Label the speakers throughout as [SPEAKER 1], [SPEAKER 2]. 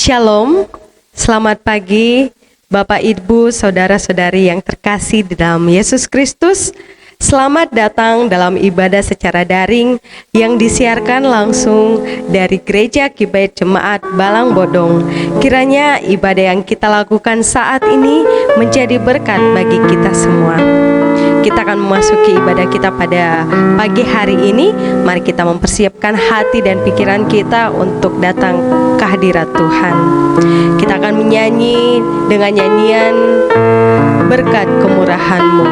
[SPEAKER 1] Shalom, selamat pagi Bapak Ibu, Saudara-saudari yang terkasih di dalam Yesus Kristus. Selamat datang dalam ibadah secara daring yang disiarkan langsung dari Gereja Kibait Jemaat Balang Bodong. Kiranya ibadah yang kita lakukan saat ini menjadi berkat bagi kita semua. Kita akan memasuki ibadah kita pada pagi hari ini. Mari kita mempersiapkan hati dan pikiran kita untuk datang ke hadirat Tuhan. Kita akan menyanyi dengan nyanyian Berkat Kemurahan-Mu.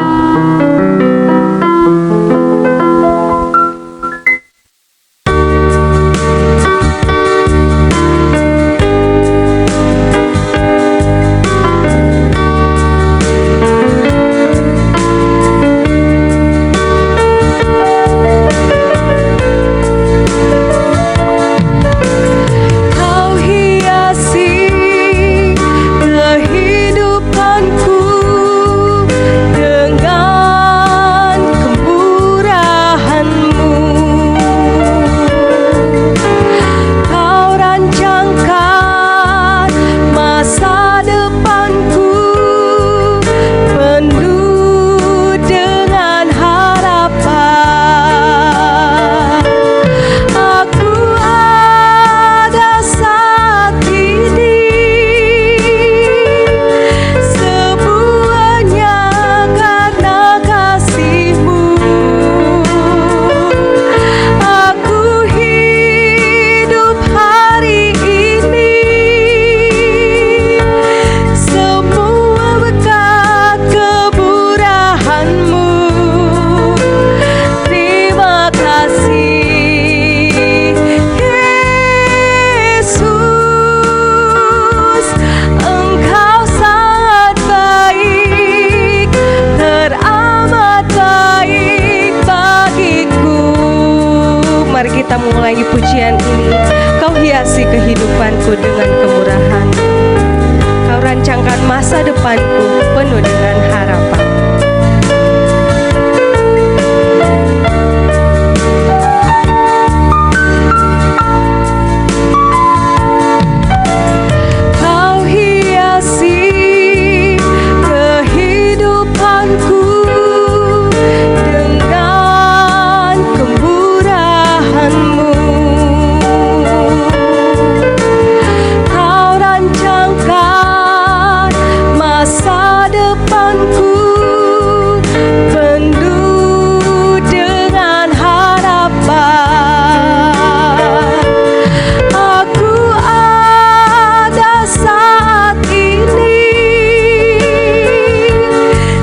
[SPEAKER 1] Kita mulai pujian ini. Kau hiasi kehidupanku dengan kemurahan. Kau rancangkan masa depanku penuh dengan harapan. Kau hiasi kehidupanku dengan kemurahan-Mu. Kau rancangkan masa depanku penuh dengan harapan. Aku ada saat ini,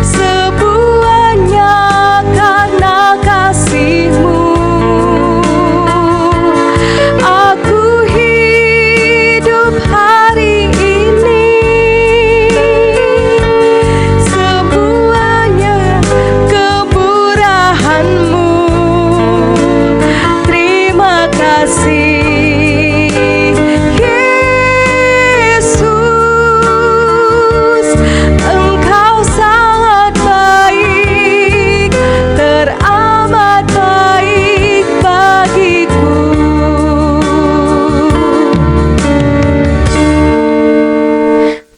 [SPEAKER 1] semuanya karena kasih-Mu. Aku hidup hari ini, semuanya kemurahan-Mu. Terima kasih Yesus, Engkau sangat baik, teramat baik bagiku.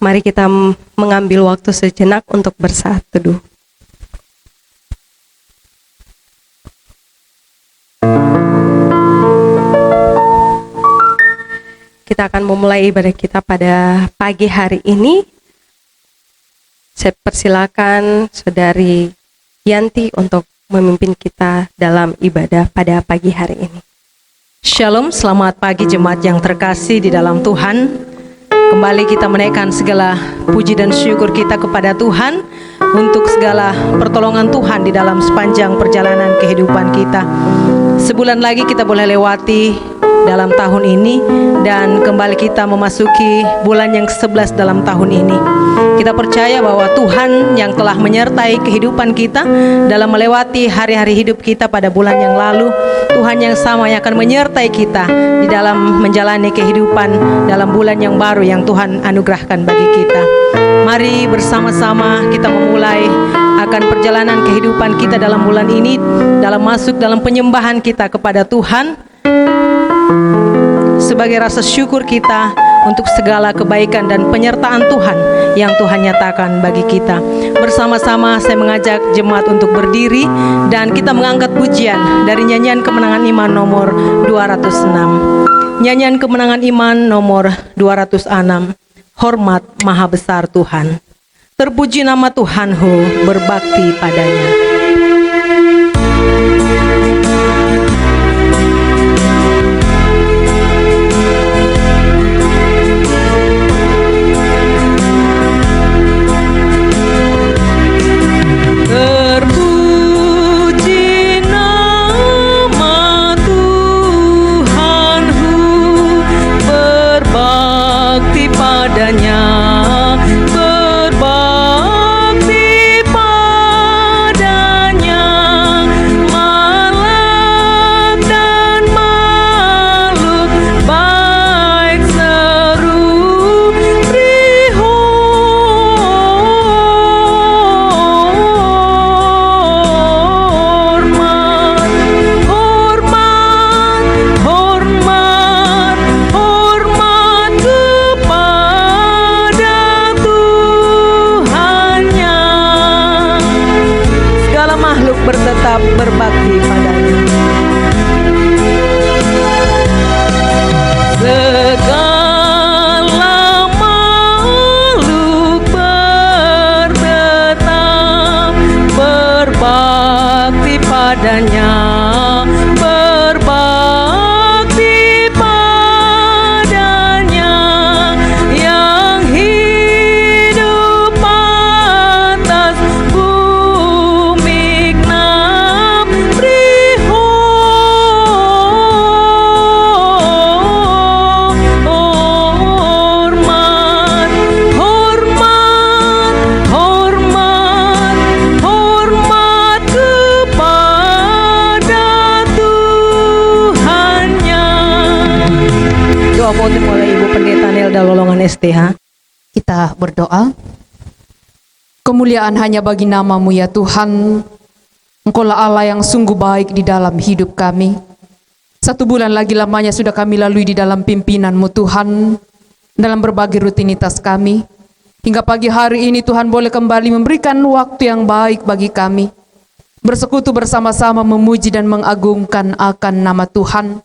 [SPEAKER 1] Mari kita mengambil waktu sejenak untuk bersaat teduh. Kita akan memulai ibadah kita pada pagi hari ini. Saya persilakan Saudari Yanti untuk memimpin kita dalam ibadah pada pagi hari ini.
[SPEAKER 2] Shalom, selamat pagi jemaat yang terkasih di dalam Tuhan. Kembali kita menaikkan segala puji dan syukur kita kepada Tuhan untuk segala pertolongan Tuhan di dalam sepanjang perjalanan kehidupan kita. Sebulan lagi kita boleh lewati dalam tahun ini dan kembali kita memasuki bulan yang ke-11 dalam tahun ini. Kita percaya bahwa Tuhan yang telah menyertai kehidupan kita dalam melewati hari-hari hidup kita pada bulan yang lalu, Tuhan yang sama yang akan menyertai kita di dalam menjalani kehidupan dalam bulan yang baru yang Tuhan anugerahkan bagi kita. Mari bersama-sama kita memulai akan perjalanan kehidupan kita dalam bulan ini, dalam masuk dalam penyembahan kita kepada Tuhan sebagai rasa syukur kita untuk segala kebaikan dan penyertaan Tuhan yang Tuhan nyatakan bagi kita. Bersama-sama saya mengajak jemaat untuk berdiri dan kita mengangkat pujian dari nyanyian kemenangan iman nomor 206. Nyanyian kemenangan iman nomor 206. Hormat Maha Besar Tuhan. Terpuji nama Tuhanku, berbakti padanya. Bertetap berbakti padanya. Segala makhluk bertetap berbakti padanya, berbakti padanya, yang hidup atas bumi. Oleh Ibu Pendeta Nelda Lolongan STH.
[SPEAKER 3] Kita berdoa. Kemuliaan hanya bagi nama-Mu ya Tuhan. Engkaulah Allah yang sungguh baik di dalam hidup kami. 1 bulan lagi lamanya sudah kami lalui di dalam pimpinan-Mu Tuhan, dalam berbagai rutinitas kami. Hingga pagi hari ini Tuhan boleh kembali memberikan waktu yang baik bagi kami, bersekutu bersama-sama memuji dan mengagungkan akan nama Tuhan.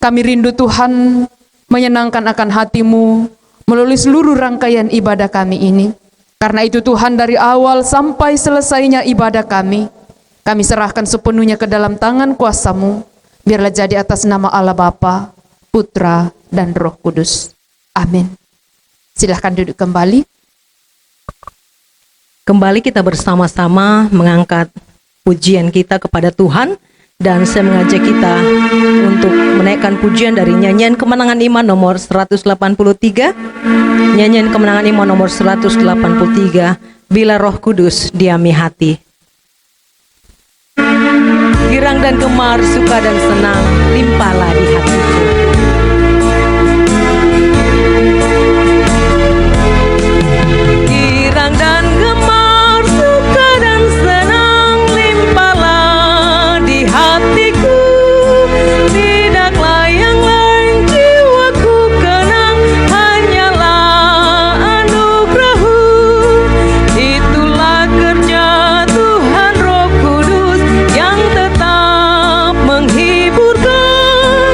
[SPEAKER 3] Kami rindu Tuhan menyenangkan akan hati-Mu melalui seluruh rangkaian ibadah kami ini. Karena itu Tuhan, dari awal sampai selesainya ibadah kami serahkan sepenuhnya ke dalam tangan kuasa-Mu. Biarlah jadi atas nama Allah Bapa, Putra, dan Roh Kudus. Amin. Silahkan duduk kembali.
[SPEAKER 2] Kembali kita bersama-sama mengangkat pujian kita kepada Tuhan. Dan saya mengajak kita untuk menaikkan pujian dari nyanyian kemenangan iman nomor 183. Nyanyian kemenangan iman nomor 183. Bila Roh Kudus diami hati. Girang dan gemar, suka dan senang, limpahlah di hatiku. Girang dan gemar, suka dan senang, limpahlah di hatiku. Tidaklah yang lain jiwaku kenang, hanyalah anugerah-Mu. Itulah kerja Tuhan Roh Kudus yang tetap menghiburkan.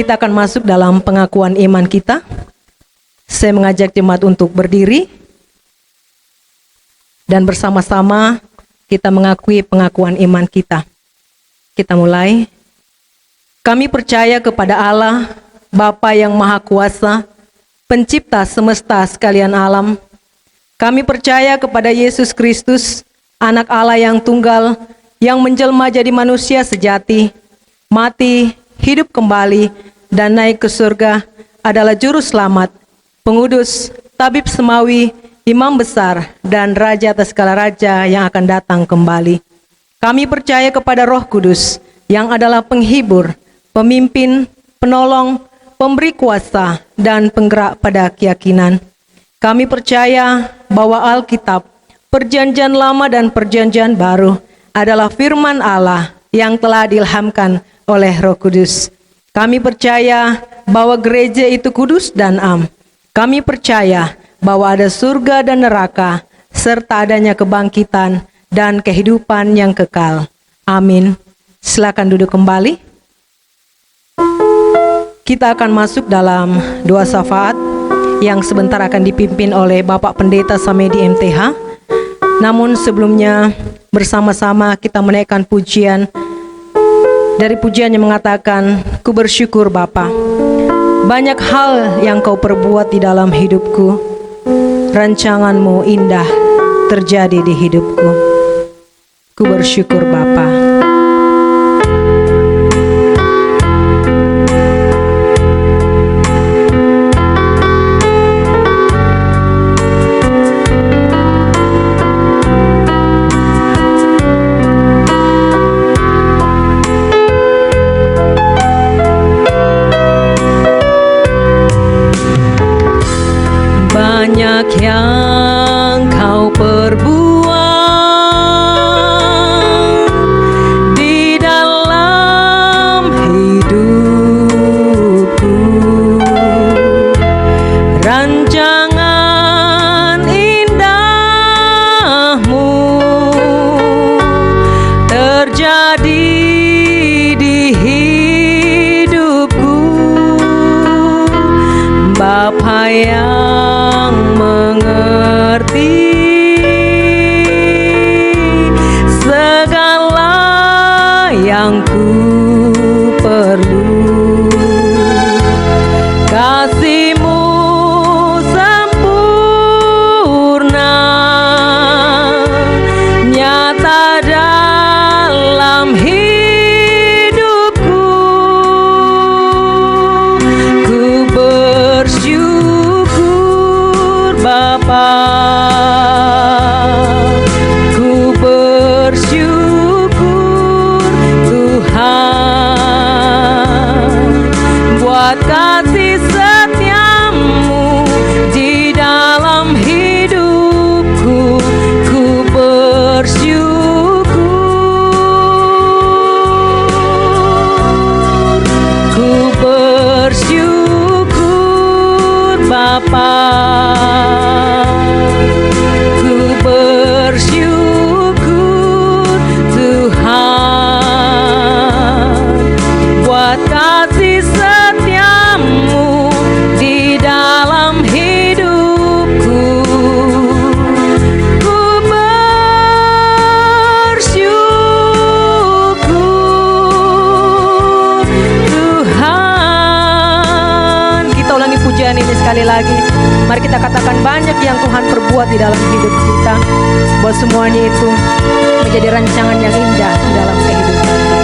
[SPEAKER 2] kita akan masuk dalam pengakuan iman kita. Saya mengajak jemaat untuk berdiri dan bersama-sama kita mengakui pengakuan iman kita. Kita mulai. Kami percaya kepada Allah, Bapa yang Maha Kuasa, Pencipta semesta sekalian alam. Kami percaya kepada Yesus Kristus, Anak Allah yang tunggal, yang menjelma jadi manusia sejati, mati, hidup kembali, dan naik ke surga, adalah Juru Selamat, Pengudus, Tabib Semawi, Imam Besar, dan Raja atas segala raja yang akan datang kembali. Kami percaya kepada Roh Kudus, yang adalah penghibur, pemimpin, penolong, pemberi kuasa, dan penggerak pada keyakinan. Kami percaya bahwa Alkitab, Perjanjian Lama dan Perjanjian Baru, adalah firman Allah yang telah diilhamkan oleh Roh Kudus. Kami percaya bahwa gereja itu kudus dan am. Kami percaya bahwa ada surga dan neraka, serta adanya kebangkitan dan kehidupan yang kekal. Amin. Silakan duduk kembali. Kita akan masuk dalam doa syafaat yang sebentar akan dipimpin oleh Bapak Pendeta Samedi MTH. Namun sebelumnya bersama-sama kita menaikkan pujian. Dari pujian yang mengatakan, ku bersyukur Bapa, banyak hal yang kau perbuat di dalam hidupku. Rancanganmu indah terjadi di hidupku. Ku bersyukur Bapa. Banyak yang kau perbuat di dalam hidupku. Rancangan indahmu terjadi di hidupku. Bapa yang mengerti segala yang ku perlu. Kasih-Mu sempurna nyata dalam hidupku. Ku bersyukur Bapa, ku bersyukur Tuhan buat kasih setiamu di dalam hidupku. Ku bersyukur, ku bersyukur Bapa. Sekali lagi, mari kita katakan banyak yang Tuhan perbuat di dalam hidup kita, bahwa semuanya itu menjadi rancangan yang indah di dalam kehidupan kita.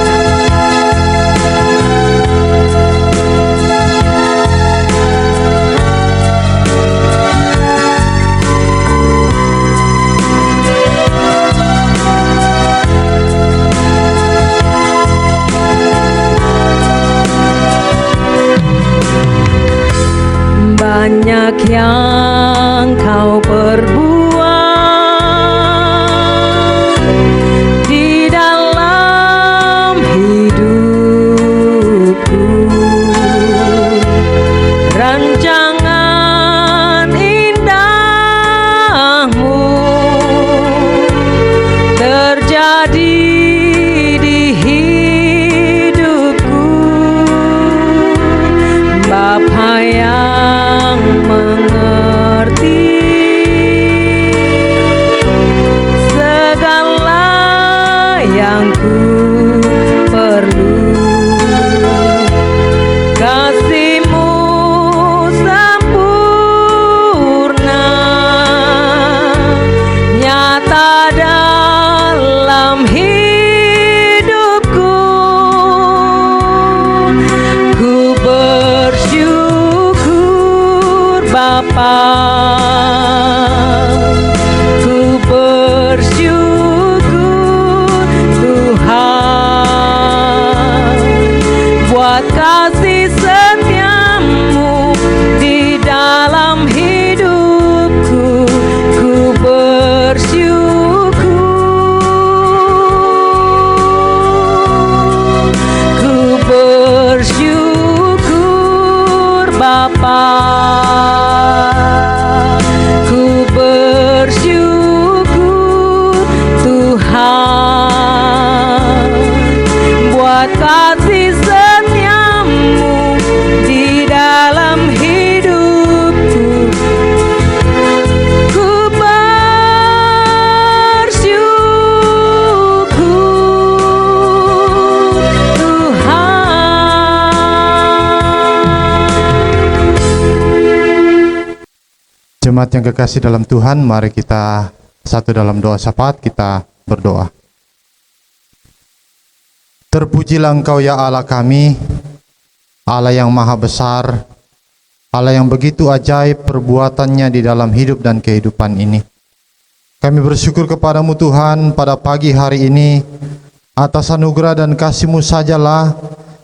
[SPEAKER 2] Banyak yang kau perbuat di dalam hidupku. Rancangan indahmu terjadi di hidupku. yang ku perlu. Kasih-Mu sempurna, nyata dalam hidupku. Ku bersyukur Bapa, ku bersyukur Tuhan, buat kasih setia-Mu di dalam hidupku. Ku bersyukur, ku bersyukur Bapa, ku bersyukur Tuhan, buat kasih setia-Mu di dalam hidupku. Ku bersyukur Tuhan.
[SPEAKER 4] Jemaat yang kekasih dalam Tuhan, mari kita satu dalam doa syafaat, kita berdoa. Terpujilah Engkau ya Allah kami, Allah yang maha besar, Allah yang begitu ajaib perbuatannya di dalam hidup dan kehidupan ini. Kami bersyukur kepadamu Tuhan pada pagi hari ini, atas anugerah dan kasih-Mu sajalah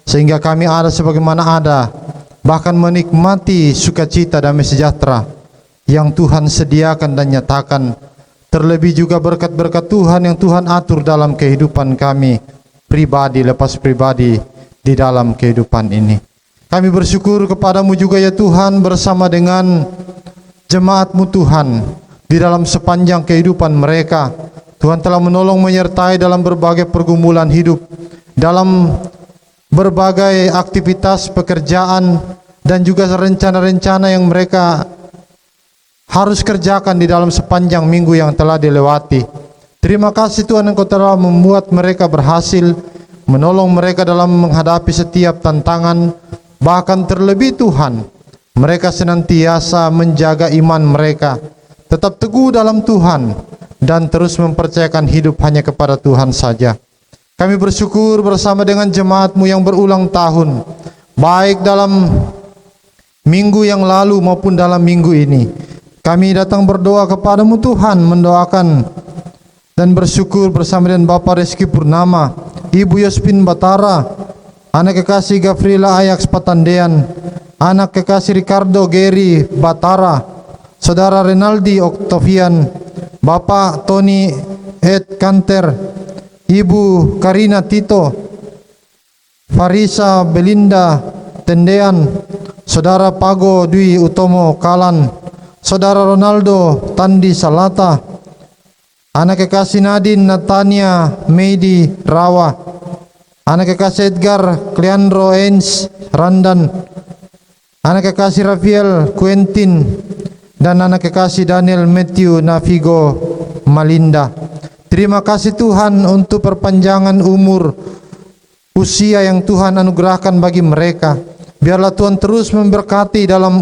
[SPEAKER 4] sehingga kami ada sebagaimana ada, bahkan menikmati sukacita damai sejahtera yang Tuhan sediakan dan nyatakan. Terlebih juga berkat-berkat Tuhan yang Tuhan atur dalam kehidupan kami, pribadi lepas pribadi di dalam kehidupan ini. Kami bersyukur kepadamu juga ya Tuhan, bersama dengan jemaat-Mu Tuhan, di dalam sepanjang kehidupan mereka. Tuhan telah menolong menyertai dalam berbagai pergumulan hidup, dalam berbagai aktivitas pekerjaan, dan juga rencana-rencana yang mereka harus kerjakan di dalam sepanjang minggu yang telah dilewati. Terima kasih Tuhan, Engkau telah membuat mereka berhasil, menolong mereka dalam menghadapi setiap tantangan. Bahkan terlebih Tuhan, mereka senantiasa menjaga iman mereka, tetap teguh dalam Tuhan, dan terus mempercayakan hidup hanya kepada Tuhan saja. Kami bersyukur bersama dengan jemaat-Mu yang berulang tahun, baik dalam minggu yang lalu maupun dalam minggu ini. Kami datang berdoa kepadamu Tuhan, mendoakan dan bersyukur bersama dengan Bapak Reski Purnama, Ibu Yospin Batara, anak kekasih Gavrila Ayaks Patandean, anak kekasih Ricardo Geri Batara, Saudara Renaldi Oktavian, Bapak Tony Ed Kanter, Ibu Karina Tito, Farisa Belinda Tendean, Saudara Pago Dwi Utomo Kalan, Saudara Ronaldo Tandi Salata, anak kekasih Nadine Natania Meidi Rawa, anak kekasih Edgar Cleandro Ens Randan, anak kekasih Rafael Quentin, dan anak kekasih Daniel Matthew Navigo Malinda. Terima kasih Tuhan untuk perpanjangan umur usia yang Tuhan anugerahkan bagi mereka. Biarlah Tuhan terus memberkati dalam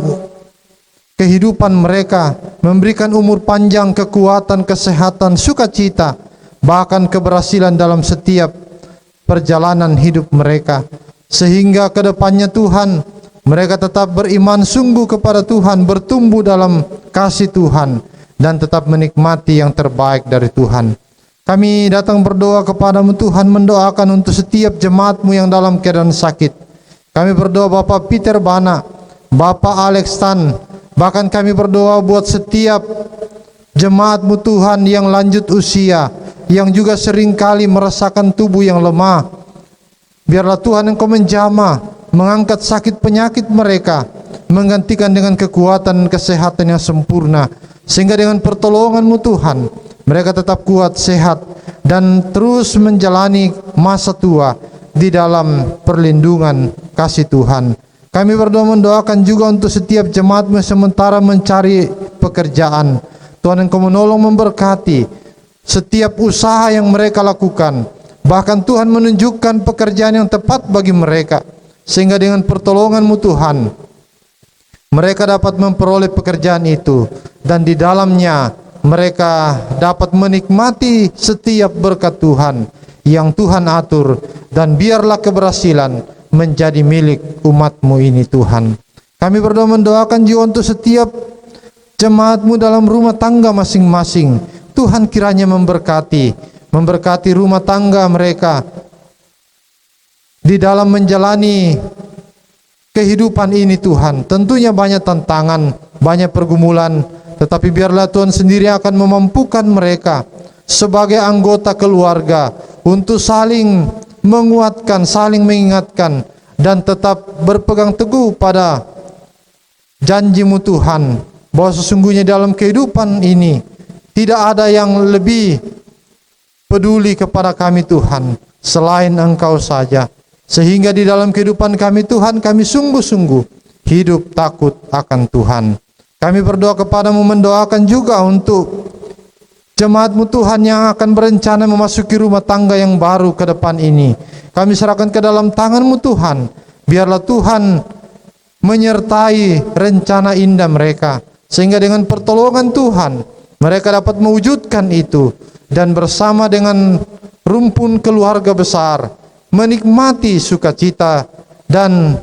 [SPEAKER 4] kehidupan mereka, memberikan umur panjang, kekuatan, kesehatan, sukacita, bahkan keberhasilan dalam setiap perjalanan hidup mereka. Sehingga ke depannya Tuhan, mereka tetap beriman sungguh kepada Tuhan, bertumbuh dalam kasih Tuhan, dan tetap menikmati yang terbaik dari Tuhan. Kami datang berdoa kepadamu Tuhan, mendoakan untuk setiap jemaat-Mu yang dalam keadaan sakit. Kami berdoa Bapak Peter Bana, Bapak Alex Tan, bahkan kami berdoa buat setiap jemaat-Mu Tuhan yang lanjut usia, yang juga seringkali merasakan tubuh yang lemah. Biarlah Tuhan Engkau menjamah, mengangkat sakit penyakit mereka, menggantikan dengan kekuatan kesehatan yang sempurna, sehingga dengan pertolongan-Mu Tuhan, mereka tetap kuat, sehat, dan terus menjalani masa tua di dalam perlindungan kasih Tuhan. Kami berdoa mendoakan juga untuk setiap jemaat-Mu sementara mencari pekerjaan. Tuhan Engkau menolong memberkati setiap usaha yang mereka lakukan, Bahkan Tuhan menunjukkan pekerjaan yang tepat bagi mereka, sehingga dengan pertolongan-Mu Tuhan, mereka dapat memperoleh pekerjaan itu, dan di dalamnya mereka dapat menikmati setiap berkat Tuhan yang Tuhan atur, dan biarlah keberhasilan menjadi milik umat-Mu ini Tuhan. Kami berdoa mendoakan juga untuk setiap jemaat-Mu dalam rumah tangga masing-masing. Tuhan kiranya memberkati rumah tangga mereka di dalam menjalani kehidupan ini Tuhan. Tentunya banyak tantangan, banyak pergumulan, tetapi biarlah Tuhan sendiri akan memampukan mereka sebagai anggota keluarga untuk saling menguatkan, saling mengingatkan, dan tetap berpegang teguh pada janji-Mu Tuhan, bahwa sesungguhnya dalam kehidupan ini tidak ada yang lebih peduli kepada kami Tuhan selain Engkau saja. Sehingga di dalam kehidupan kami Tuhan, kami sungguh-sungguh hidup takut akan Tuhan. Kami berdoa kepadamu, mendoakan juga untuk jemaat-Mu Tuhan yang akan berencana memasuki rumah tangga yang baru ke depan ini. Kami serahkan ke dalam tangan-Mu Tuhan. Biarlah Tuhan menyertai rencana indah mereka, sehingga dengan pertolongan Tuhan mereka dapat mewujudkan itu, dan bersama dengan rumpun keluarga besar menikmati sukacita dan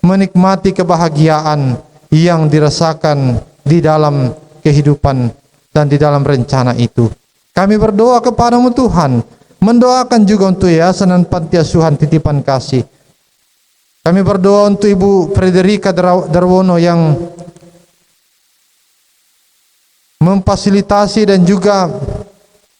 [SPEAKER 4] menikmati kebahagiaan yang dirasakan di dalam kehidupan dan di dalam rencana itu. Kami berdoa kepadamu Tuhan, mendoakan juga untuk Yayasan dan Panti Asuhan Titipan Kasih. Kami berdoa untuk Ibu Frederika Darwono yang memfasilitasi dan juga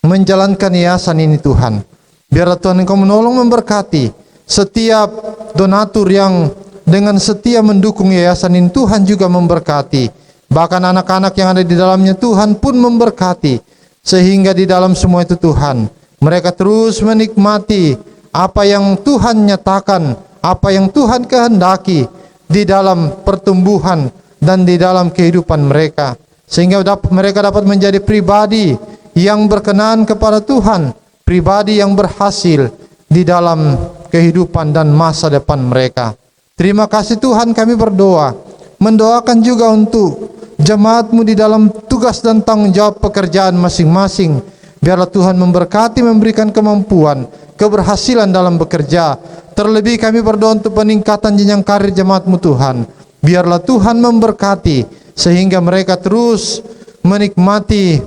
[SPEAKER 4] menjalankan yayasan ini Tuhan. Biarlah Tuhan Engkau menolong, memberkati setiap donatur yang dengan setia mendukung yayasan ini. Tuhan juga memberkati, bahkan anak-anak yang ada di dalamnya Tuhan pun memberkati, sehingga di dalam semua itu Tuhan, mereka terus menikmati apa yang Tuhan nyatakan, apa yang Tuhan kehendaki di dalam pertumbuhan dan di dalam kehidupan mereka, sehingga mereka dapat menjadi pribadi yang berkenan kepada Tuhan, pribadi yang berhasil di dalam kehidupan dan masa depan mereka. Terima kasih Tuhan, kami berdoa, mendoakan juga untuk jemaat-Mu di dalam tugas dan tanggung jawab pekerjaan masing-masing. Biarlah Tuhan memberkati, memberikan kemampuan, keberhasilan dalam bekerja. Terlebih kami berdoa untuk peningkatan jenjang karir jemaat-Mu Tuhan. Biarlah Tuhan memberkati, sehingga mereka terus menikmati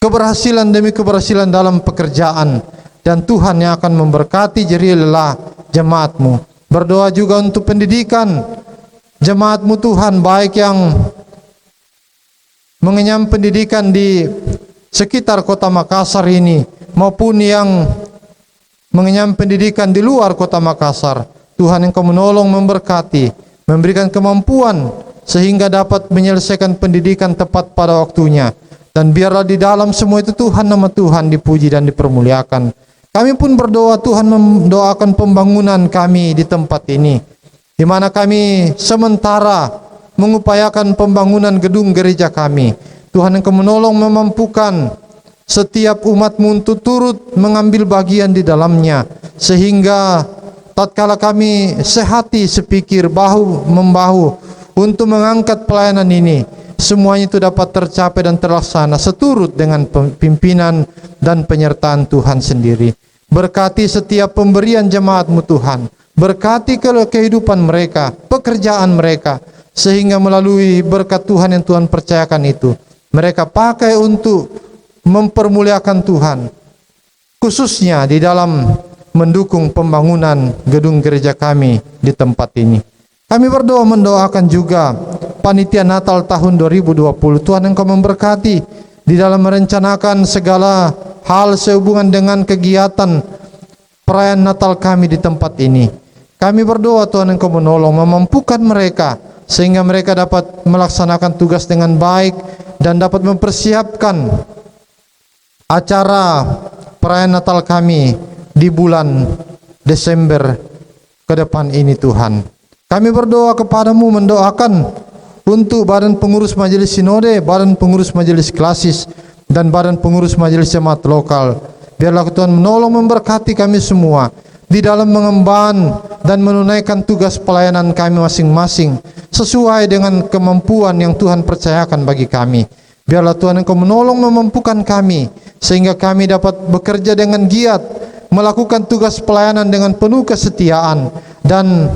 [SPEAKER 4] keberhasilan demi keberhasilan dalam pekerjaan, dan Tuhan yang akan memberkati jerih lelah jemaat-Mu. Berdoa juga untuk pendidikan jemaat-Mu Tuhan, baik yang mengenyam pendidikan di sekitar kota Makassar ini maupun yang mengenyam pendidikan di luar kota Makassar. Tuhan Engkau menolong, memberkati, memberikan kemampuan sehingga dapat menyelesaikan pendidikan tepat pada waktunya. Dan biarlah di dalam semua itu Tuhan, nama Tuhan dipuji dan dipermuliakan. Kami pun berdoa Tuhan, mendoakan pembangunan kami di tempat ini, di mana kami sementara mengupayakan pembangunan gedung gereja kami. Tuhan Engkau menolong, memampukan setiap umat-Mu untuk turut mengambil bagian di dalamnya, sehingga tatkala kami sehati sepikir, bahu membahu untuk mengangkat pelayanan ini, semuanya itu dapat tercapai dan terlaksana seturut dengan pimpinan dan penyertaan Tuhan sendiri. Berkati setiap pemberian jemaat-Mu Tuhan, berkati kehidupan mereka, pekerjaan mereka, sehingga melalui berkat Tuhan yang Tuhan percayakan itu, mereka pakai untuk mempermuliakan Tuhan, khususnya di dalam mendukung pembangunan gedung gereja kami di tempat ini. Kami berdoa, mendoakan juga panitia Natal tahun 2020. Tuhan Engkau memberkati di dalam merencanakan segala hal sehubungan dengan kegiatan perayaan Natal kami di tempat ini. Kami berdoa Tuhan Engkau menolong, memampukan mereka, sehingga mereka dapat melaksanakan tugas dengan baik dan dapat mempersiapkan acara perayaan Natal kami di bulan Desember ke depan ini Tuhan. Kami berdoa kepadamu, mendoakan untuk Badan Pengurus Majelis Sinode, Badan Pengurus Majelis Klasis, dan Badan Pengurus Majelis Jemaat Lokal. Biarlah Tuhan menolong memberkati kami semua di dalam mengemban dan menunaikan tugas pelayanan kami masing-masing sesuai dengan kemampuan yang Tuhan percayakan bagi kami. Biarlah Tuhan Engkau menolong memampukan kami sehingga kami dapat bekerja dengan giat, melakukan tugas pelayanan dengan penuh kesetiaan, dan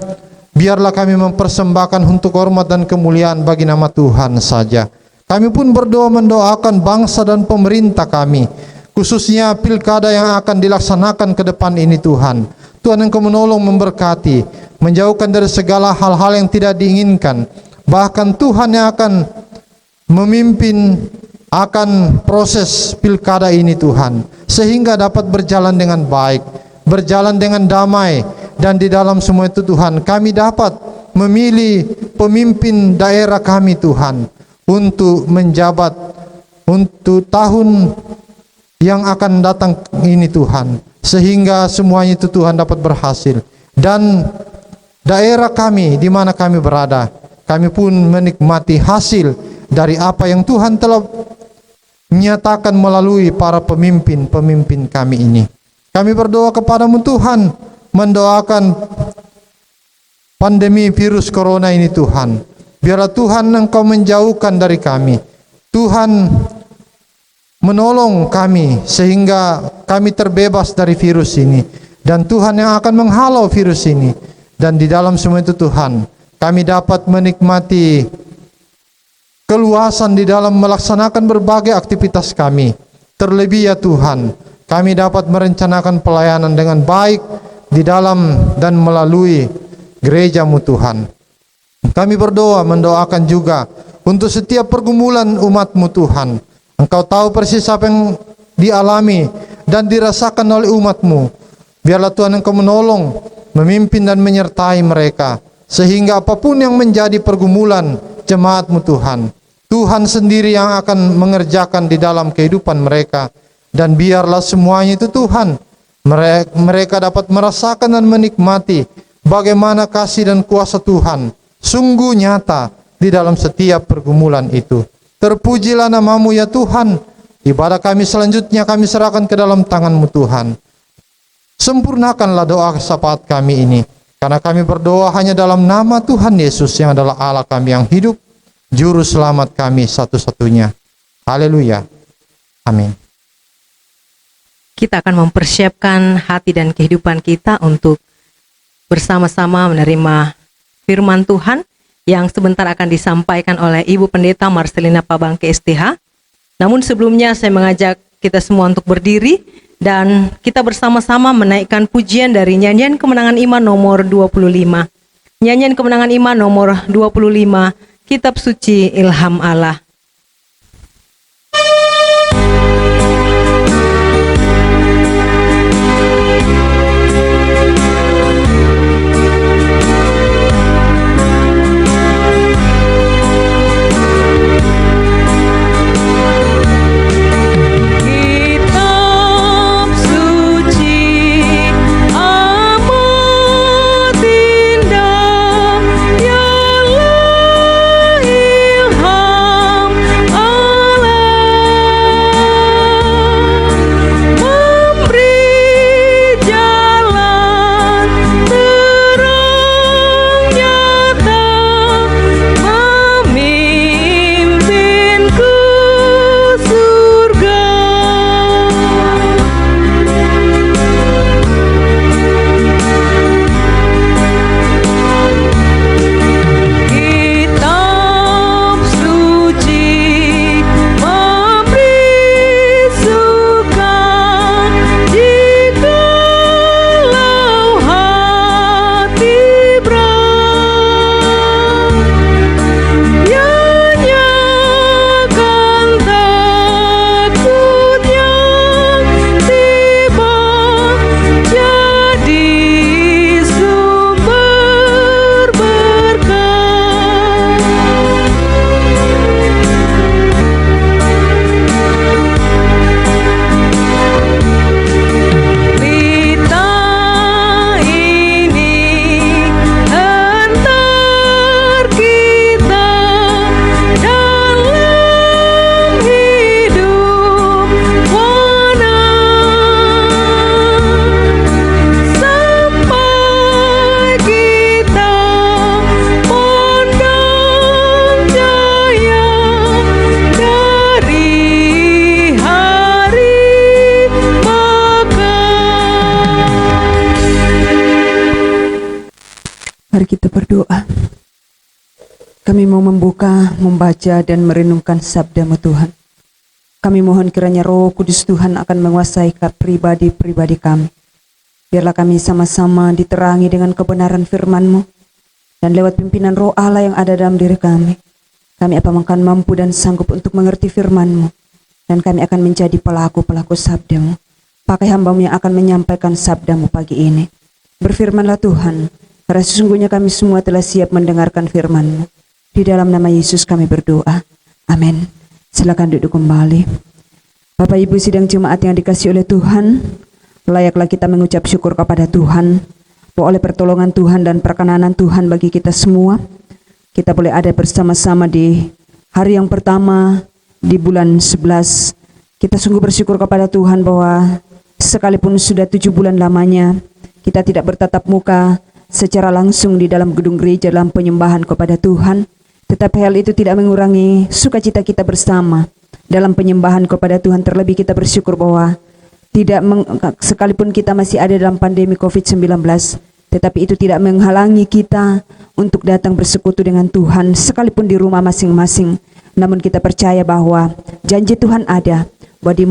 [SPEAKER 4] biarlah kami mempersembahkan untuk hormat dan kemuliaan bagi nama Tuhan saja. Kami pun berdoa mendoakan bangsa dan pemerintah kami, khususnya pilkada yang akan dilaksanakan ke depan ini Tuhan. Tuhan Engkau menolong memberkati, menjauhkan dari segala hal-hal yang tidak diinginkan. Bahkan Tuhan yang akan memimpin akan proses pilkada ini Tuhan, sehingga dapat berjalan dengan baik, berjalan dengan damai, dan di dalam semua itu Tuhan kami dapat memilih pemimpin daerah kami Tuhan untuk menjabat untuk tahun yang akan datang ini Tuhan, sehingga semuanya itu Tuhan dapat berhasil. Dan daerah kami di mana kami berada, kami pun menikmati hasil dari apa yang Tuhan telah menyatakan melalui para pemimpin-pemimpin kami ini. Kami berdoa kepadamu Tuhan, mendoakan pandemi virus corona ini Tuhan. Biarlah Tuhan Engkau menjauhkan dari kami. Tuhan menolong kami sehingga kami terbebas dari virus ini. Dan Tuhan yang akan menghalau virus ini. Dan di dalam semua itu Tuhan, kami dapat menikmati keluasan di dalam melaksanakan berbagai aktivitas kami. Terlebih ya Tuhan, kami dapat merencanakan pelayanan dengan baik di dalam dan melalui gereja-Mu Tuhan. Kami berdoa mendoakan juga untuk setiap pergumulan umat-Mu Tuhan. Engkau tahu persis apa yang dialami dan dirasakan oleh umat-Mu. Biarlah Tuhan Engkau menolong, memimpin dan menyertai mereka, sehingga apapun yang menjadi pergumulan jemaat-Mu Tuhan, Tuhan sendiri yang akan mengerjakan di dalam kehidupan mereka. Dan biarlah semuanya itu Tuhan, mereka dapat merasakan dan menikmati bagaimana kasih dan kuasa Tuhan sungguh nyata di dalam setiap pergumulan itu. Terpujilah nama-Mu ya Tuhan. Ibadah kami selanjutnya kami serahkan ke dalam tangan-Mu Tuhan. Sempurnakanlah doa syafaat kami ini, karena kami berdoa hanya dalam nama Tuhan Yesus yang adalah Allah kami yang hidup, Juru Selamat kami satu-satunya. Haleluya. Amin.
[SPEAKER 2] Kita akan mempersiapkan hati dan kehidupan kita untuk bersama-sama menerima firman Tuhan yang sebentar akan disampaikan oleh Ibu Pendeta Marcelina Pabangke STH. Namun sebelumnya saya mengajak kita semua untuk berdiri dan kita bersama-sama menaikkan pujian dari Nyanyian Kemenangan Iman nomor 25. Nyanyian Kemenangan Iman nomor 25, Kitab Suci Ilham Allah.
[SPEAKER 5] Ilham Mari kita berdoa. Kami mau membaca dan merenungkan sabda-Mu Tuhan. Kami mohon kiranya Roh Kudus Tuhan akan menguasai pribadi-pribadi kami. Biarlah kami sama-sama diterangi dengan kebenaran firman-Mu. Dan lewat pimpinan Roh Allah yang ada dalam diri kami akan mampu dan sanggup untuk mengerti firman-Mu. Dan kami akan menjadi pelaku-pelaku sabda-Mu. Pakai hamba-Mu yang akan menyampaikan sabda-Mu pagi ini. Berfirmanlah Tuhan, karena sesungguhnya kami semua telah siap mendengarkan firman-Mu. Di dalam nama Yesus kami berdoa. Amin. Silakan duduk kembali. Bapak Ibu sidang jemaat yang dikasihi oleh Tuhan, layaklah kita mengucap syukur kepada Tuhan, bahwa oleh pertolongan Tuhan dan perkenanan Tuhan bagi kita semua, kita boleh ada bersama-sama di hari yang pertama di bulan 11. Kita sungguh bersyukur kepada Tuhan bahwa sekalipun sudah 7 bulan lamanya, kita tidak bertatap muka secara langsung di dalam gedung gereja dalam penyembahan kepada Tuhan, tetapi hal itu tidak mengurangi sukacita kita bersama dalam penyembahan kepada Tuhan. Terlebih kita bersyukur bahwa sekalipun kita masih ada dalam pandemi COVID-19, tetapi itu tidak menghalangi kita untuk datang bersekutu dengan Tuhan sekalipun di rumah masing-masing. Namun kita percaya bahwa janji Tuhan ada, bahwa di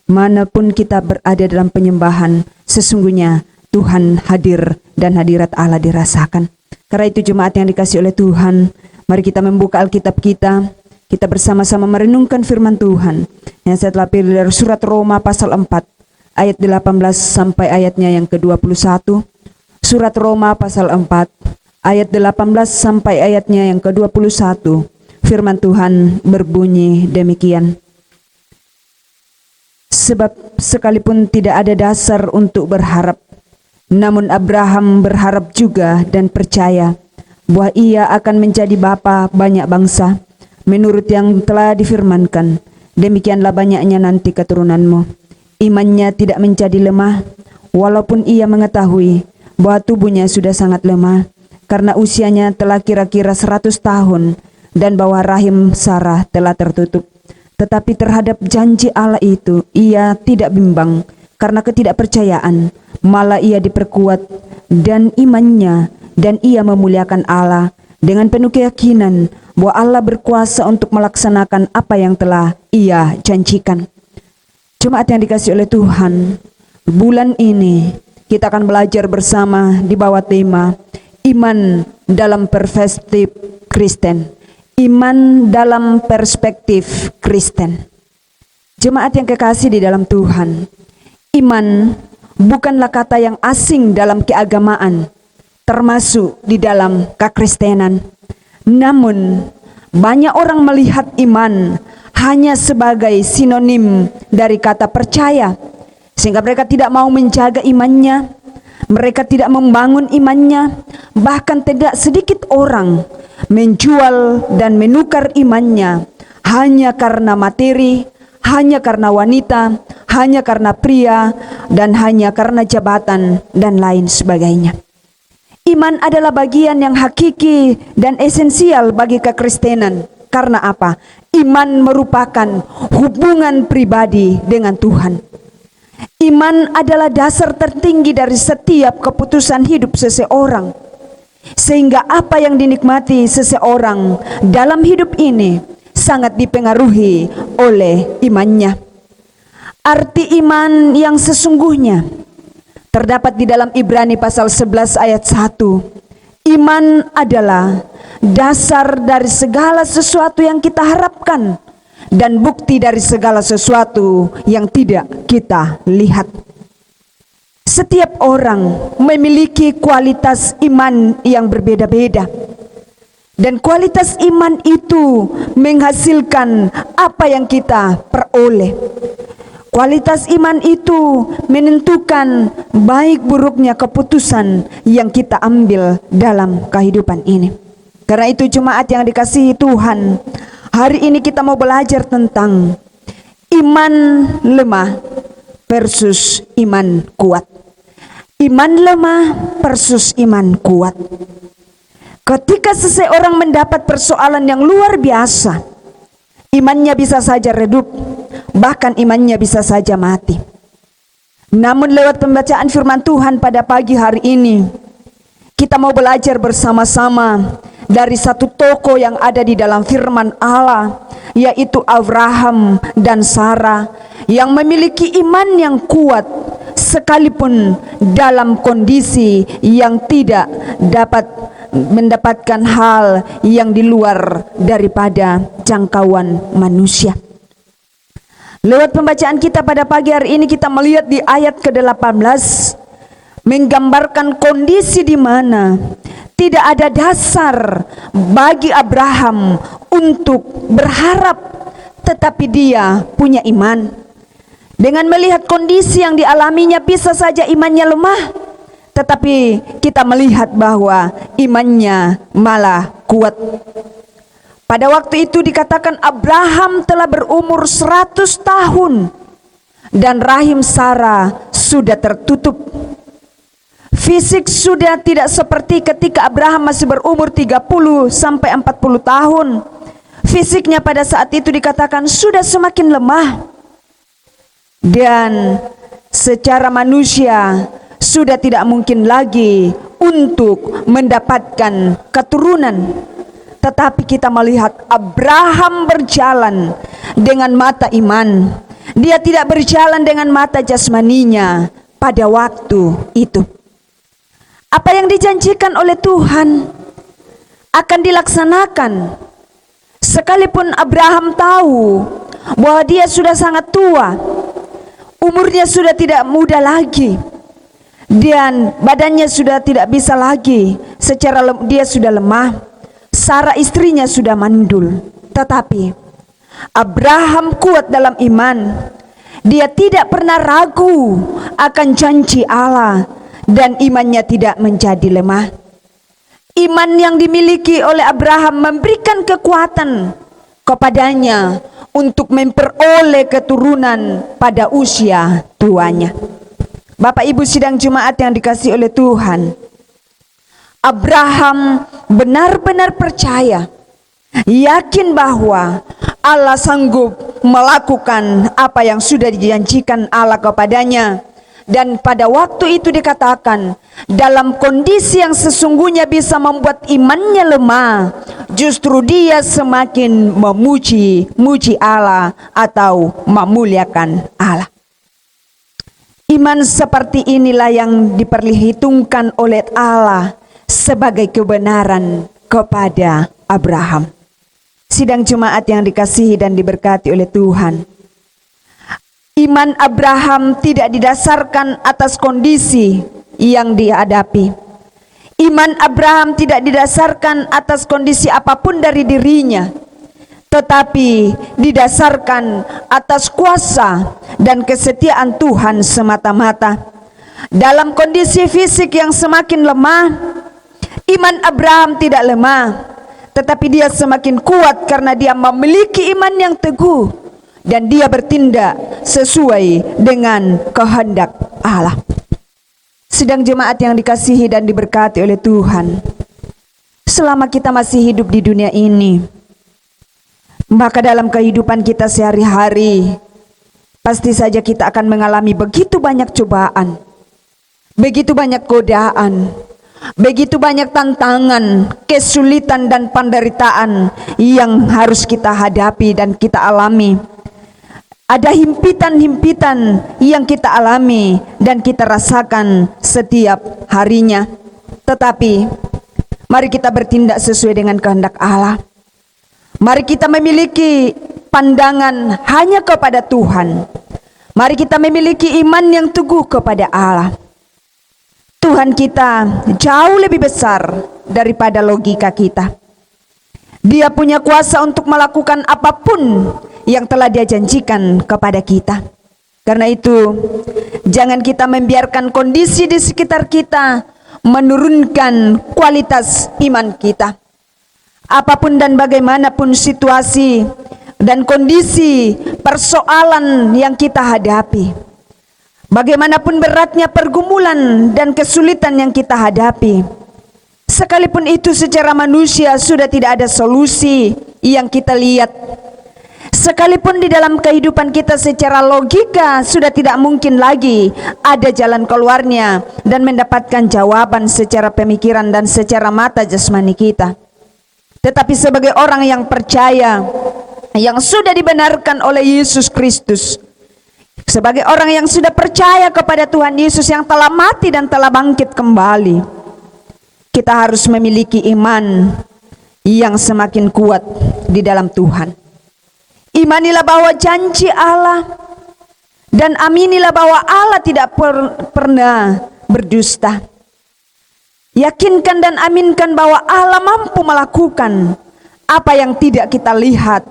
[SPEAKER 5] manapun kita berada dalam penyembahan, sesungguhnya Tuhan hadir dan hadirat Allah dirasakan. Karena itu jemaat yang dikasihi oleh Tuhan, mari kita membuka Alkitab kita bersama-sama merenungkan firman Tuhan yang saya telah pilih dari surat Roma pasal 4 ayat 18 sampai ayatnya yang ke-21. Surat Roma pasal 4 ayat 18 sampai ayatnya yang ke-21. Firman Tuhan berbunyi demikian. Sebab sekalipun tidak ada dasar untuk berharap, namun Abraham berharap juga dan percaya bahwa ia akan menjadi bapa banyak bangsa, menurut yang telah difirmankan, demikianlah banyaknya nanti keturunanmu. Imannya tidak menjadi lemah, walaupun ia mengetahui bahwa tubuhnya sudah sangat lemah, karena usianya telah kira-kira 100 tahun, dan bahwa rahim Sarah telah tertutup. Tetapi terhadap janji Allah itu, ia tidak bimbang, karena ketidakpercayaan, malah ia diperkuat dan imannya, dan ia memuliakan Allah dengan penuh keyakinan bahwa Allah berkuasa untuk melaksanakan apa yang telah ia janjikan. Jemaat yang dikasihi oleh Tuhan, bulan ini kita akan belajar bersama di bawah tema iman dalam perspektif Kristen. Iman dalam perspektif Kristen. Jemaat yang kekasih di dalam Tuhan, iman bukanlah kata yang asing dalam keagamaan, termasuk di dalam kekristenan. Namun, banyak orang melihat iman hanya sebagai sinonim dari kata percaya, sehingga mereka tidak mau menjaga imannya, mereka tidak membangun imannya, bahkan tidak sedikit orang menjual dan menukar imannya hanya karena materi, hanya karena wanita, hanya karena pria, dan hanya karena jabatan, dan lain sebagainya. Iman adalah bagian yang hakiki dan esensial bagi kekristenan. Karena apa? Iman merupakan hubungan pribadi dengan Tuhan. Iman adalah dasar tertinggi dari setiap keputusan hidup seseorang. Sehingga apa yang dinikmati seseorang dalam hidup ini sangat dipengaruhi oleh imannya. Arti iman yang sesungguhnya terdapat di dalam Ibrani pasal 11 ayat 1. Iman adalah dasar dari segala sesuatu yang kita harapkan dan bukti dari segala sesuatu yang tidak kita lihat. Setiap orang memiliki kualitas iman yang berbeda-beda. Dan kualitas iman itu menghasilkan apa yang kita peroleh. Kualitas iman itu menentukan baik buruknya keputusan yang kita ambil dalam kehidupan ini. Karena itu jemaat yang dikasihi Tuhan, hari ini kita mau belajar tentang iman lemah versus iman kuat. Iman lemah versus iman kuat. Ketika seseorang mendapat persoalan yang luar biasa, imannya bisa saja redup, bahkan imannya bisa saja mati. Namun lewat pembacaan firman Tuhan pada pagi hari ini, Kita mau belajar bersama-sama dari satu tokoh yang ada di dalam firman Allah, yaitu Abraham dan Sarah, yang memiliki iman yang kuat sekalipun dalam kondisi yang tidak dapat mendapatkan hal yang di luar daripada jangkauan manusia. Lewat pembacaan kita pada pagi hari ini, kita melihat di ayat ke-18 menggambarkan kondisi di mana tidak ada dasar bagi Abraham untuk berharap, tetapi dia punya iman. Dengan melihat kondisi yang dialaminya, bisa saja imannya lemah, tetapi kita melihat bahwa imannya malah kuat. Pada waktu itu dikatakan Abraham telah berumur 100 tahun dan rahim Sarah sudah tertutup. Fisik sudah tidak seperti ketika Abraham masih berumur 30 sampai 40 tahun. Fisiknya pada saat itu dikatakan sudah semakin lemah. Dan secara manusia sudah tidak mungkin lagi untuk mendapatkan keturunan. Tetapi kita melihat Abraham berjalan dengan mata iman. Dia tidak berjalan dengan mata jasmaninya pada waktu itu. Apa yang dijanjikan oleh Tuhan akan dilaksanakan. Sekalipun Abraham tahu bahwa dia sudah sangat tua, umurnya sudah tidak muda lagi, dan badannya sudah tidak bisa lagi, dia sudah lemah, Sarah istrinya sudah mandul. Tetapi Abraham kuat dalam iman. Dia tidak pernah ragu akan janji Allah, dan imannya tidak menjadi lemah. Iman yang dimiliki oleh Abraham memberikan kekuatan kepadanya untuk memperoleh keturunan pada usia tuanya. Bapak Ibu sidang Jumat yang dikasihi oleh Tuhan, Abraham benar-benar percaya, yakin bahwa Allah sanggup melakukan apa yang sudah dijanjikan Allah kepadanya. Dan pada waktu itu dikatakan, dalam kondisi yang sesungguhnya bisa membuat imannya lemah, justru dia semakin memuji Allah atau memuliakan Allah. Iman seperti inilah yang diperhitungkan oleh Allah sebagai kebenaran kepada Abraham. Sidang Jemaat yang dikasihi dan diberkati oleh Tuhan, iman Abraham tidak didasarkan atas kondisi yang dihadapi. Iman Abraham tidak didasarkan atas kondisi apapun dari dirinya, tetapi didasarkan atas kuasa dan kesetiaan Tuhan semata-mata. Dalam kondisi fisik yang semakin lemah, iman Abraham tidak lemah, tetapi dia semakin kuat karena dia memiliki iman yang teguh. Dan dia bertindak sesuai dengan kehendak Allah. Sidang jemaat yang dikasihi dan diberkati oleh Tuhan, selama kita masih hidup di dunia ini, maka dalam kehidupan kita sehari-hari, pasti saja kita akan mengalami begitu banyak cobaan, begitu banyak godaan, begitu banyak tantangan, kesulitan dan penderitaan yang harus kita hadapi dan kita alami. Ada himpitan-himpitan yang kita alami dan kita rasakan setiap harinya. Tetapi mari kita bertindak sesuai dengan kehendak Allah. Mari kita memiliki pandangan hanya kepada Tuhan. Mari kita memiliki iman yang teguh kepada Allah. Tuhan kita jauh lebih besar daripada logika kita. Dia punya kuasa untuk melakukan apapun yang telah Dia janjikan kepada kita. Karena itu, jangan kita membiarkan kondisi di sekitar kita menurunkan kualitas iman kita. Apapun dan bagaimanapun situasi dan kondisi persoalan yang kita hadapi, bagaimanapun beratnya pergumulan dan kesulitan yang kita hadapi, sekalipun itu secara manusia sudah tidak ada solusi yang kita lihat, Sekalipun di dalam kehidupan kita secara logika sudah tidak mungkin lagi ada jalan keluarnya dan mendapatkan jawaban secara pemikiran dan secara mata jasmani kita. Tetapi sebagai orang yang percaya, yang sudah dibenarkan oleh Yesus Kristus, sebagai orang yang sudah percaya kepada Tuhan Yesus yang telah mati dan telah bangkit kembali, kita harus memiliki iman yang semakin kuat di dalam Tuhan. Imanilah bahwa janji Allah dan aminilah bahwa Allah tidak pernah berdusta. Yakinkan dan aminkan bahwa Allah mampu melakukan apa yang tidak kita lihat,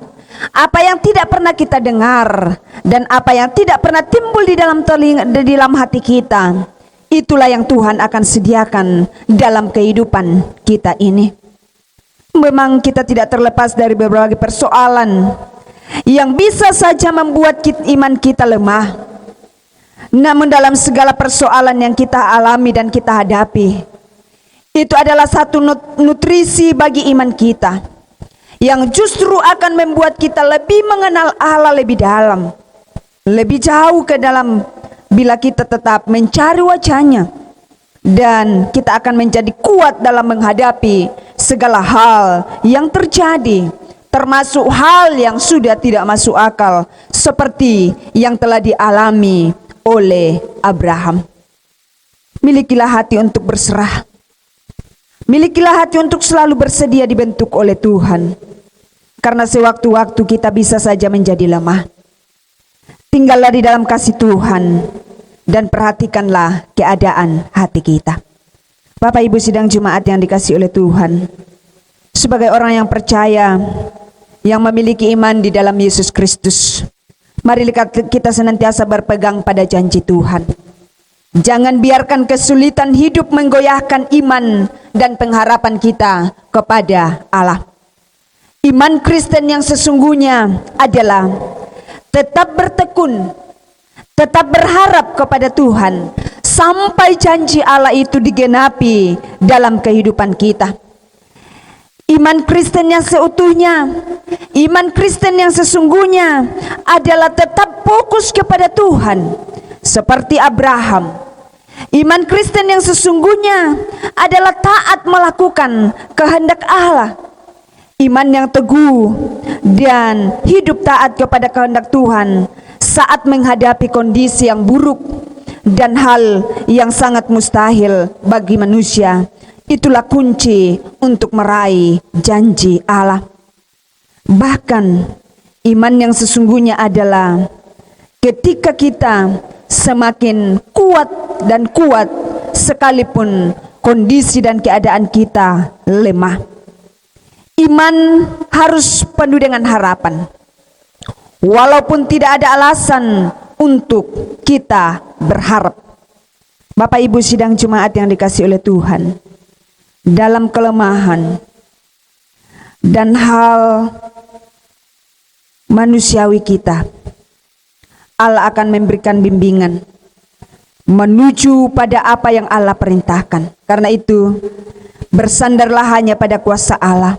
[SPEAKER 5] apa yang tidak pernah kita dengar, dan apa yang tidak pernah timbul di dalam telinga, di dalam hati kita. Itulah yang Tuhan akan sediakan dalam kehidupan kita ini. Memang kita tidak terlepas dari berbagai persoalan yang bisa saja membuat iman kita lemah. Namun dalam segala persoalan yang kita alami dan kita hadapi, itu adalah satu nutrisi bagi iman kita, yang justru akan membuat kita lebih mengenal Allah lebih dalam, lebih jauh ke dalam, bila kita tetap mencari wajah-Nya. Dan kita akan menjadi kuat dalam menghadapi segala hal yang terjadi, termasuk hal yang sudah tidak masuk akal, seperti yang telah dialami oleh Abraham. Milikilah hati untuk berserah. Milikilah hati untuk selalu bersedia dibentuk oleh Tuhan. Karena sewaktu-waktu kita bisa saja menjadi lemah. Tinggallah di dalam kasih Tuhan dan perhatikanlah keadaan hati kita. Bapak Ibu sidang Jumat yang dikasihi oleh Tuhan, sebagai orang yang percaya, yang memiliki iman di dalam Yesus Kristus, mari kita senantiasa berpegang pada janji Tuhan. Jangan biarkan kesulitan hidup menggoyahkan iman dan pengharapan kita kepada Allah. Iman Kristen yang sesungguhnya adalah tetap bertekun, tetap berharap kepada Tuhan sampai janji Allah itu digenapi dalam kehidupan kita. Iman Kristen yang seutuhnya, iman Kristen yang sesungguhnya adalah tetap fokus kepada Tuhan seperti Abraham. Iman Kristen yang sesungguhnya adalah taat melakukan kehendak Allah. Iman yang teguh dan hidup taat kepada kehendak Tuhan saat menghadapi kondisi yang buruk dan hal yang sangat mustahil bagi manusia. Itulah kunci untuk meraih janji Allah. Bahkan iman yang sesungguhnya adalah ketika kita semakin kuat dan kuat sekalipun kondisi dan keadaan kita lemah. Iman harus penuh dengan harapan. Walaupun tidak ada alasan untuk kita berharap. Bapak Ibu sidang Jumat yang dikasihi oleh Tuhan, dalam kelemahan dan hal manusiawi kita, Allah akan memberikan bimbingan menuju pada apa yang Allah perintahkan. Karena itu, bersandarlah hanya pada kuasa Allah.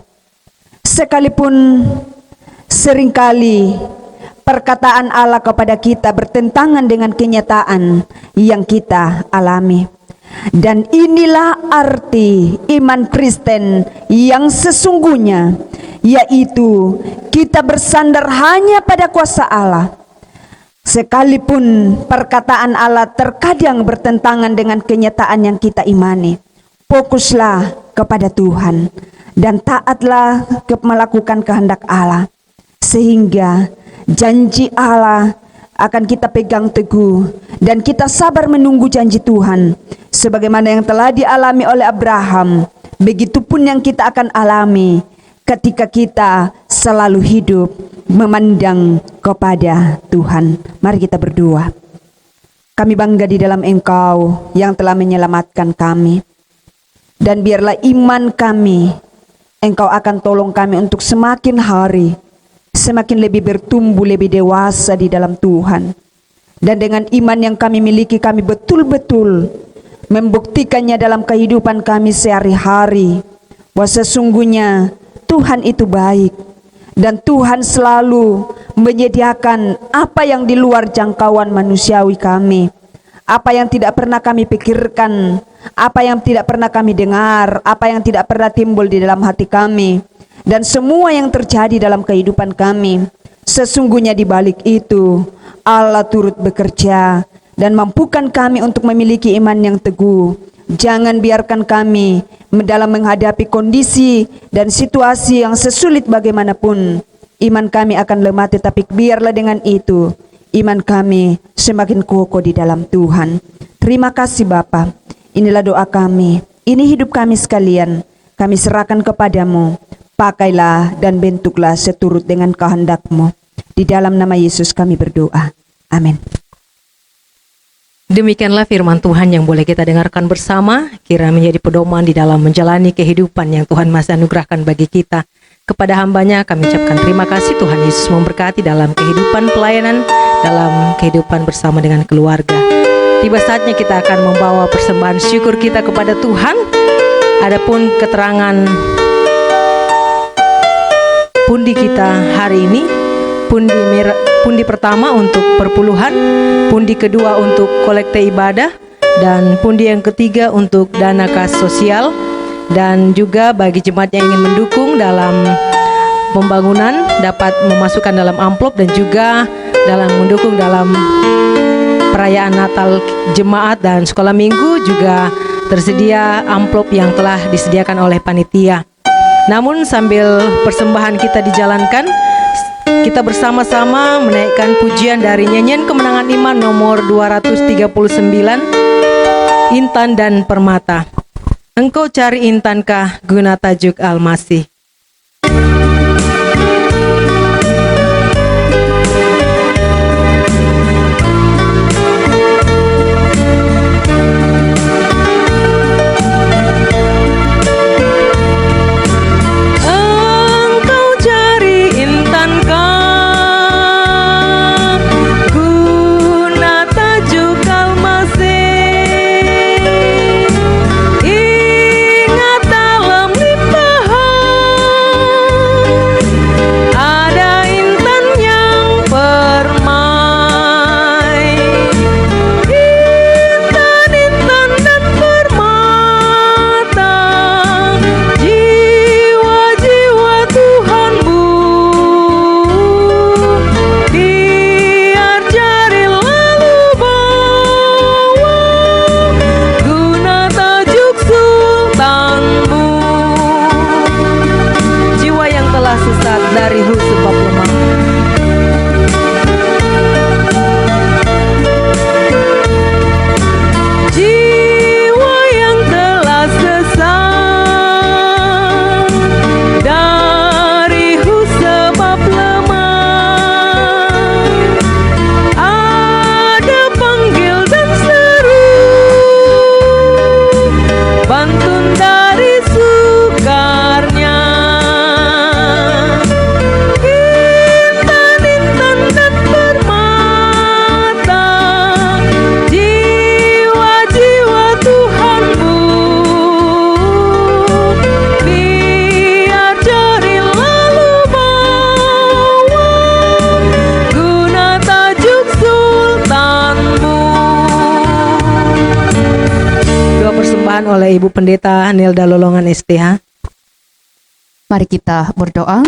[SPEAKER 5] Sekalipun seringkali perkataan Allah kepada kita bertentangan dengan kenyataan yang kita alami. Dan inilah arti iman Kristen yang sesungguhnya, yaitu kita bersandar hanya pada kuasa Allah. Sekalipun perkataan Allah terkadang bertentangan dengan kenyataan yang kita imani, fokuslah kepada Tuhan dan taatlah melakukan kehendak Allah, sehingga janji Allah akan kita pegang teguh dan kita sabar menunggu janji Tuhan. Sebagaimana yang telah dialami oleh Abraham, begitupun yang kita akan alami ketika kita selalu hidup memandang kepada Tuhan. Mari kita berdoa. Kami bangga di dalam Engkau yang telah menyelamatkan kami. Dan biarlah iman kami, Engkau akan tolong kami untuk semakin hari, semakin lebih bertumbuh, lebih dewasa di dalam Tuhan. Dan dengan iman yang kami miliki, kami betul-betul membuktikannya dalam kehidupan kami sehari-hari, bahwa sesungguhnya Tuhan itu baik Dan Tuhan selalu menyediakan apa yang di luar jangkauan manusiawi kami, apa yang tidak pernah kami pikirkan, apa yang tidak pernah kami dengar, apa yang tidak pernah timbul di dalam hati kami, dan semua yang terjadi dalam kehidupan kami. Sesungguhnya di balik itu Allah turut bekerja dan mampukan kami untuk memiliki iman yang teguh. Jangan biarkan kami dalam menghadapi kondisi dan situasi yang sesulit bagaimanapun, iman kami akan lemah, tetapi biarlah dengan itu iman kami semakin kokoh di dalam Tuhan. Terima kasih Bapa. Inilah doa kami, ini hidup kami sekalian, kami serahkan kepadamu. Pakailah dan bentuklah seturut dengan kehendak-Mu. Di dalam nama Yesus kami berdoa. Amin.
[SPEAKER 2] Demikianlah firman Tuhan yang boleh kita dengarkan bersama, kira menjadi pedoman di dalam menjalani kehidupan yang Tuhan masih anugerahkan bagi kita. Kepada hambanya kami ucapkan terima kasih. Tuhan Yesus memberkati dalam kehidupan pelayanan, dalam kehidupan bersama dengan keluarga. Tiba saatnya kita akan membawa persembahan syukur kita kepada Tuhan. Adapun keterangan pundi kita hari ini, pundi pertama untuk perpuluhan, pundi kedua untuk kolekte ibadah, dan pundi yang ketiga untuk dana kas sosial. Dan juga bagi jemaat yang ingin mendukung dalam pembangunan dapat memasukkan dalam amplop, dan juga dalam mendukung dalam perayaan Natal jemaat dan sekolah minggu juga tersedia amplop yang telah disediakan oleh panitia. Namun sambil persembahan kita dijalankan, kita bersama-sama menaikkan pujian dari nyanyian kemenangan iman nomor 239, Intan dan Permata. Engkau cari intankah, guna tajuk Al-Masih. Oleh Ibu Pendeta Nilda Lolongan STH.
[SPEAKER 3] Mari kita berdoa.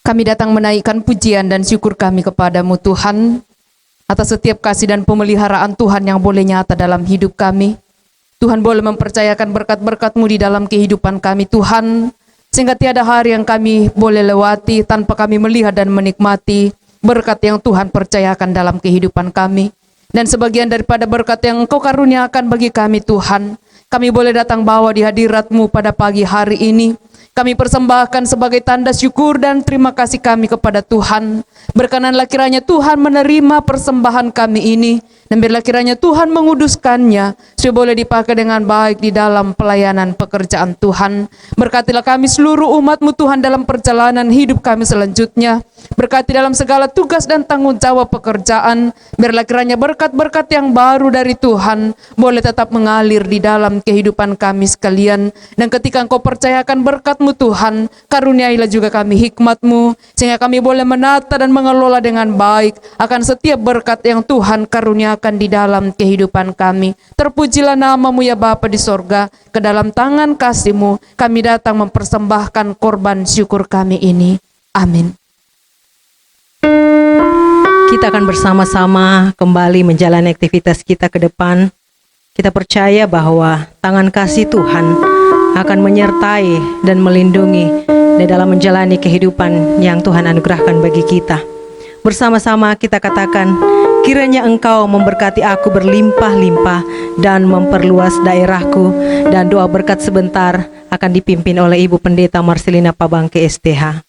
[SPEAKER 3] Kami datang menaikkan pujian dan syukur kami kepadamu Tuhan, atas setiap kasih dan pemeliharaan Tuhan yang boleh nyata dalam hidup kami. Tuhan boleh mempercayakan berkat-berkat-Mu di dalam kehidupan kami Tuhan, sehingga tiada hari yang kami boleh lewati tanpa kami melihat dan menikmati berkat yang Tuhan percayakan dalam kehidupan kami. Dan sebagian daripada berkat yang Engkau karuniakan bagi kami Tuhan, kami boleh datang bawa di hadirat-Mu pada pagi hari ini. Kami persembahkan sebagai tanda syukur dan terima kasih kami kepada Tuhan. Berkenanlah kiranya Tuhan menerima persembahan kami ini, dan biarlah kiranya Tuhan menguduskannya, supaya boleh dipakai dengan baik di dalam pelayanan pekerjaan Tuhan. Berkatilah kami seluruh umat-Mu Tuhan dalam perjalanan hidup kami selanjutnya. Berkati dalam segala tugas dan tanggung jawab pekerjaan. Biarlah kiranya berkat-berkat yang baru dari Tuhan boleh tetap mengalir di dalam kehidupan kami sekalian. Dan ketika Engkau percayakan berkat-Mu kasih-Mu Tuhan, karuniailah juga kami hikmat-Mu, sehingga kami boleh menata dan mengelola dengan baik akan setiap berkat yang Tuhan karuniakan di dalam kehidupan kami. Terpujilah nama-Mu ya Bapa di sorga, ke dalam tangan kasih-Mu kami datang mempersembahkan korban syukur kami ini. Amin.
[SPEAKER 2] Kita akan bersama-sama kembali menjalani aktivitas kita ke depan. Kita percaya bahwa tangan kasih Tuhan akan menyertai dan melindungi di dalam menjalani kehidupan yang Tuhan anugerahkan bagi kita. Bersama-sama kita katakan, kiranya Engkau memberkati aku berlimpah-limpah dan memperluas daerahku, dan doa berkat sebentar akan dipimpin oleh Ibu Pendeta Marcelina Pabangke STH.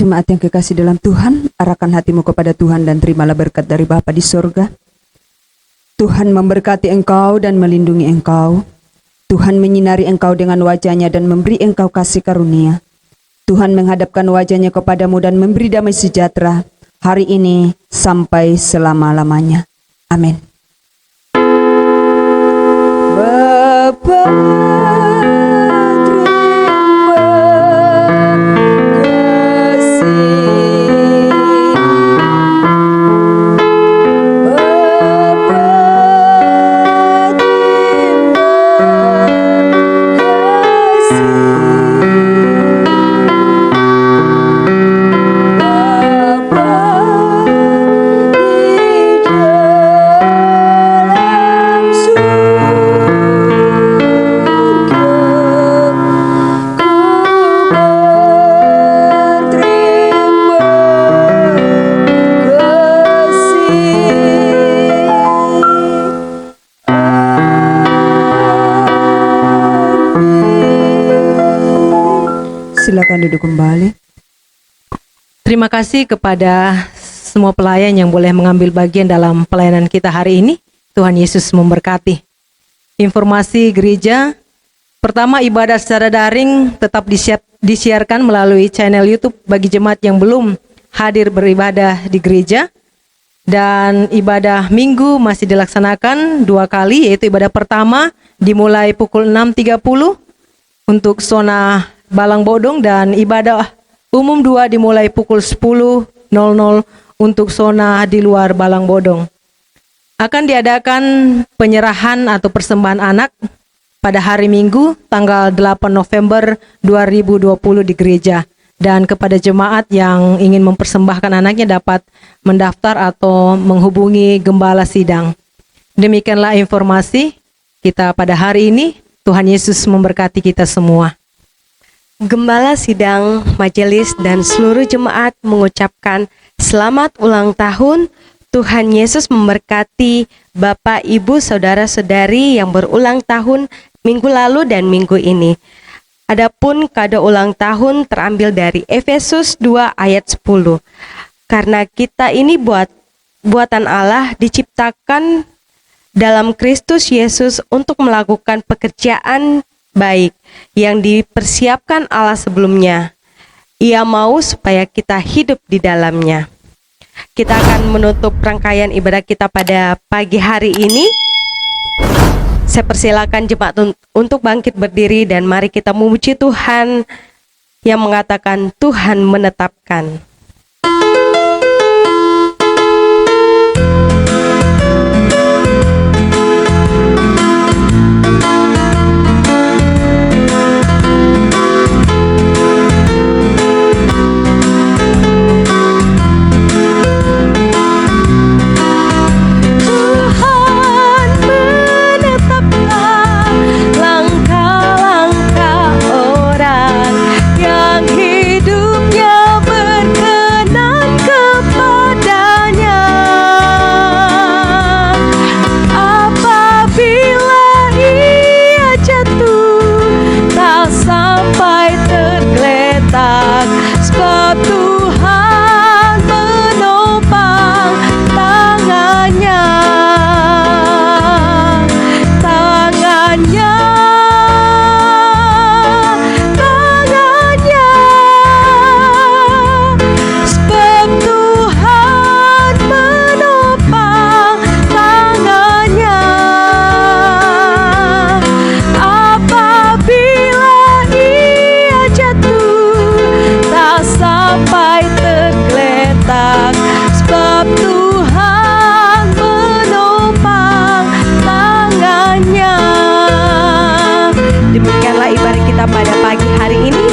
[SPEAKER 5] Jemaat yang kekasih dalam Tuhan, arahkan hatimu kepada Tuhan dan terimalah berkat dari Bapa di sorga. Tuhan memberkati engkau dan melindungi engkau. Tuhan menyinari engkau dengan wajah-Nya dan memberi engkau kasih karunia. Tuhan menghadapkan wajah-Nya kepadamu dan memberi damai sejahtera hari ini sampai selama-lamanya. Amin. Bapa silakan duduk kembali.
[SPEAKER 2] Terima kasih kepada semua pelayan yang boleh mengambil bagian dalam pelayanan kita hari ini. Tuhan Yesus memberkati. Informasi gereja, pertama, ibadah secara daring tetap disiarkan melalui channel YouTube bagi jemaat yang belum hadir beribadah di gereja. Dan ibadah minggu masih dilaksanakan 2 kali, yaitu ibadah pertama dimulai pukul 6.30 untuk zona Balang Bodong, dan ibadah umum 2 dimulai pukul 10.00 untuk zona di luar Balang Bodong. Akan diadakan penyerahan atau persembahan anak pada hari Minggu tanggal 8 November 2020 di gereja. Dan kepada jemaat yang ingin mempersembahkan anaknya dapat mendaftar atau menghubungi gembala sidang. Demikianlah informasi kita pada hari ini. Tuhan Yesus memberkati kita semua.
[SPEAKER 1] Gembala sidang, majelis, dan seluruh jemaat mengucapkan selamat ulang tahun. Tuhan Yesus memberkati Bapak, Ibu, Saudara-saudari yang berulang tahun minggu lalu dan minggu ini. Adapun kado ulang tahun terambil dari Efesus 2 ayat 10. Karena kita ini buatan Allah, diciptakan dalam Kristus Yesus untuk melakukan pekerjaan baik yang dipersiapkan Allah sebelumnya. Ia mau supaya kita hidup di dalamnya. Kita akan menutup rangkaian ibadah kita pada pagi hari ini. Saya persilakan jemaat untuk bangkit berdiri dan mari kita memuji Tuhan yang mengatakan Tuhan menetapkan.
[SPEAKER 2] Sebab Tuhan menopang tangannya, tangannya, tangannya. Sebab Tuhan menopang tangannya. Apabila ia jatuh tak sampai tergeletak, sebab Tuhan menopang tangannya. Demikianlah ibadah kita pada pagi hari ini.